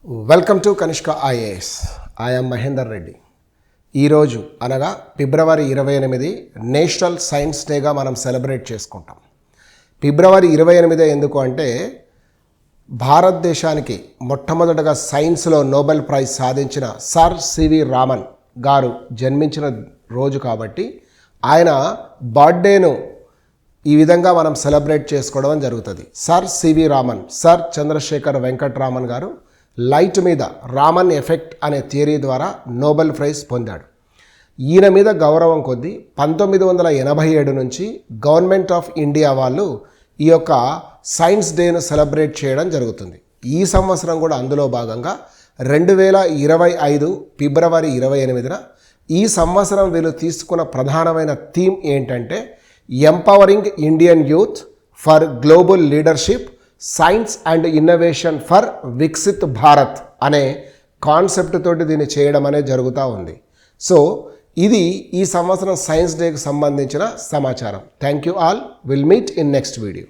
Welcome to Kanishka IAS. I'm Mahender Reddy. ఈరోజు అనగా ఫిబ్రవరి 28 national science డేగా మనం సెలబ్రేట్ చేసుకుంటాం. ఫిబ్రవరి 28 ఎందుకు అంటే భారతదేశానికి మొట్టమొదటగా సైన్స్లో నోబెల్ ప్రైజ్ సాధించిన సర్ సివి రామన్ గారు జన్మించిన రోజు కాబట్టి ఆయన బర్త్డేను ఈ విధంగా మనం సెలబ్రేట్ చేసుకోవడం జరుగుతుంది. Sir C V Raman, sir Chandrashekhar Venkatraman గారు లైట్ మీద రామన్ ఎఫెక్ట్ అనే థియరీ ద్వారా నోబెల్ ప్రైజ్ పొందాడు. ఈయన మీద గౌరవం కొద్దీ 1987 నుంచి గవర్నమెంట్ ఆఫ్ ఇండియా వాళ్ళు ఈ యొక్క సైన్స్ డేను సెలబ్రేట్ చేయడం జరుగుతుంది. ఈ సంవత్సరం కూడా అందులో భాగంగా 2025 ఫిబ్రవరి 28న ఈ సంవత్సరం వీళ్ళు తీసుకున్న ప్రధానమైన థీమ్ ఏంటంటే empowering Indian youth for global leadership, science and innovation for Viksit Bharat అనే కాన్సెప్ట్ తోటి దీన్ని చేయడం అనేది జరుగుతూ ఉంది. సో ఇది ఈ సంవత్సరం సైన్స్ డేకి సంబంధించిన సమాచారం. Thank you all. Will meet in next video.